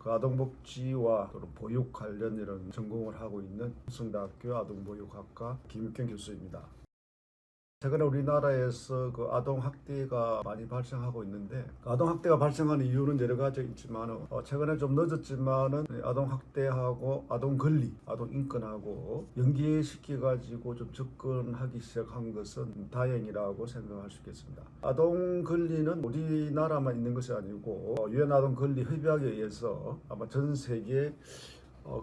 그 아동복지와 또는 보육 관련 이런 전공을 하고 있는 성대학교 아동보육학과 김육경 교수입니다. 최근에 우리나라에서 그 아동 학대가 많이 발생하고 있는데, 아동 학대가 발생하는 이유는 여러 가지 있지만 최근에 좀 늦었지만은 아동 학대하고 아동 권리, 아동 인권하고 연계시켜 가지고 좀 접근하기 시작한 것은 다행이라고 생각할 수 있겠습니다. 아동 권리는 우리나라만 있는 것이 아니고 유엔 아동 권리 협약에 의해서 아마 전 세계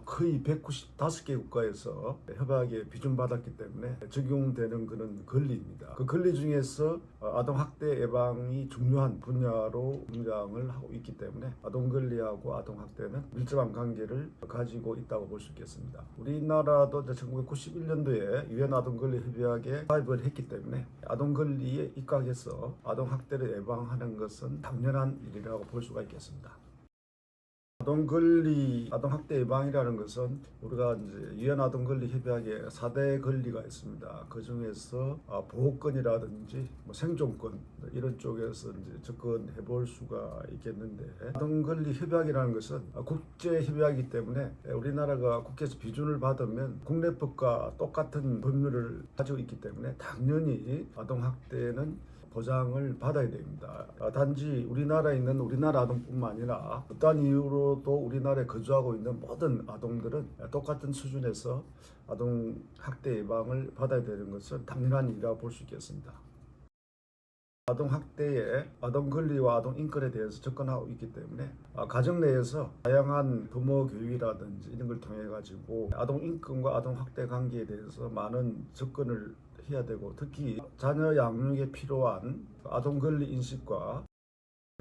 거의 195개 국가에서 협약에 비준받았기 때문에 적용되는 그런 권리입니다. 그 권리 중에서 아동학대 예방이 중요한 분야로 등장을 하고 있기 때문에 아동권리하고 아동학대는 밀접한 관계를 가지고 있다고 볼 수 있겠습니다. 우리나라도 1991년도에 유엔 아동권리 협약에 가입을 했기 때문에 아동권리에 입각해서 아동학대를 예방하는 것은 당연한 일이라고 볼 수가 있겠습니다. 아동권리, 아동학대 예방이라는 것은 우리가 이제 유엔 아동권리 협약에 4대 권리가 있습니다. 그 중에서 보호권이라든지 생존권 이런 쪽에서 이제 접근해 볼 수가 있겠는데, 아동권리 협약이라는 것은 국제 협약이기 때문에 우리나라가 국제에서 비준을 받으면 국내법과 똑같은 법률을 가지고 있기 때문에 당연히 아동학대는 보장을 받아야 됩니다. 단지 우리나라에 있는 우리나라 아동뿐만 아니라 어떠한 이유로도 우리나라에 거주하고 있는 모든 아동들은 똑같은 수준에서 아동 학대 예방을 받아야 되는 것은 당연한 일이라고 볼 수 있겠습니다. 아동 학대에 아동 권리와 아동 인권에 대해서 접근하고 있기 때문에 가정 내에서 다양한 부모 교육이라든지 이런 걸 통해 가지고 아동 인권과 아동 학대 관계에 대해서 많은 접근을 해야 되고, 특히 자녀 양육에 필요한 아동 권리 인식과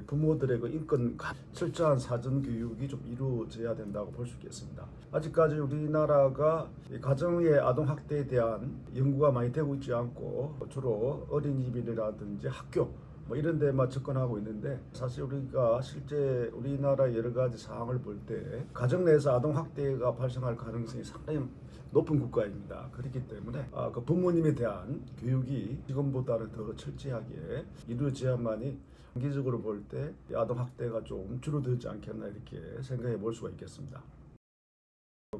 부모들의 그 인권 철저한 사전 교육이 좀 이루어져야 된다고 볼 수 있겠습니다. 아직까지 우리나라가 가정의 아동 학대에 대한 연구가 많이 되고 있지 않고 주로 어린이집이라든지 학교 이런 데만 접근하고 있는데, 사실 우리가 실제 우리나라 여러 가지 사항을 볼 때 가정 내에서 아동 학대가 발생할 가능성이 상당히 높은 국가입니다. 그렇기 때문에 그 부모님에 대한 교육이 지금보다는 더 철저하게 이루어져야만이 장기적으로 볼 때 아동 학대가 좀 줄어들지 않겠나 이렇게 생각해 볼 수가 있겠습니다.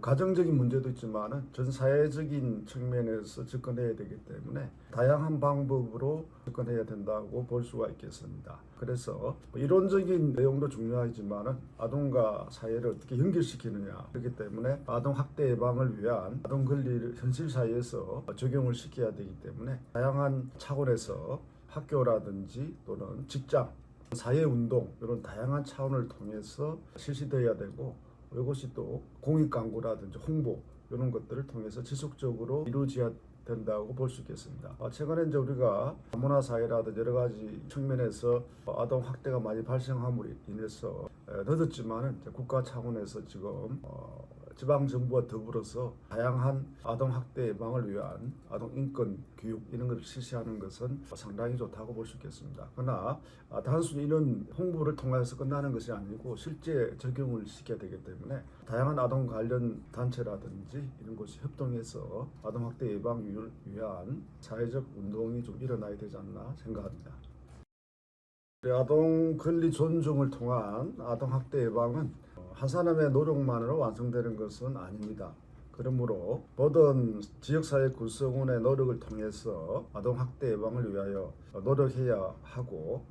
가정적인 문제도 있지만 전 사회적인 측면에서 접근해야 되기 때문에 다양한 방법으로 접근해야 된다고 볼 수가 있겠습니다. 그래서 이론적인 내용도 중요하지만 아동과 사회를 어떻게 연결시키느냐, 그렇기 때문에 아동 학대 예방을 위한 아동 권리를 현실 사회에서 적용을 시켜야 되기 때문에 다양한 차원에서 학교라든지 또는 직장, 사회운동 이런 다양한 차원을 통해서 실시되어야 되고, 이것이 또 공익 광고라든지 홍보 이런 것들을 통해서 지속적으로 이루어져야 된다고 볼 수 있겠습니다. 최근에 이제 우리가 다문화 사회라든지 여러 가지 측면에서 아동 학대가 많이 발생함으로 인해서 늦었지만은 국가 차원에서 지금 지방 정부와 더불어서 다양한 아동 학대 예방을 위한 아동 인권 교육 이런 것을 실시하는 것은 상당히 좋다고 볼 수 있겠습니다. 그러나 단순히 이런 홍보를 통해서 끝나는 것이 아니고 실제 적용을 시켜야 되기 때문에 다양한 아동 관련 단체라든지 이런 곳이 협동해서 아동 학대 예방을 위한 사회적 운동이 좀 일어나야 되지 않나 생각합니다. 아동 권리 존중을 통한 아동 학대 예방은 한 사람의 노력만으로 완성되는 것은 아닙니다. 그러므로 모든 지역사회 구성원의 노력을 통해서 아동 학대 예방을 위하여 노력해야 하고,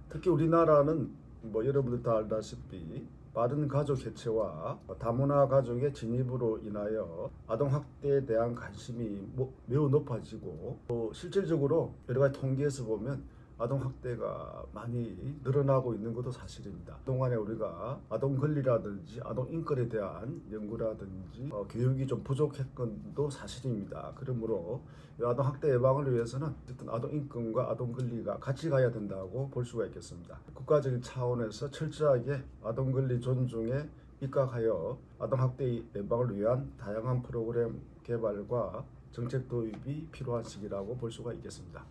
특히 우리나라는 여러분들 다 알다시피 빠른 가족 해체와 다문화 가족의 진입으로 인하여 아동 학대에 대한 관심이 매우 높아지고, 또 실질적으로 여러 가지 통계에서 보면 아동 학대가 많이 늘어나고 있는 것도 사실입니다. 그동안에 우리가 아동 권리라든지 아동 인권에 대한 연구라든지 교육이 좀 부족했건 도 사실입니다. 그러므로 아동 학대 예방을 위해서는 어쨌든 아동 인권과 아동 권리가 같이 가야 된다고 볼 수가 있겠습니다. 국가적인 차원에서 철저하게 아동 권리 존중에 입각하여 아동 학대 예방을 위한 다양한 프로그램 개발과 정책 도입이 필요한 시기라고 볼 수가 있겠습니다.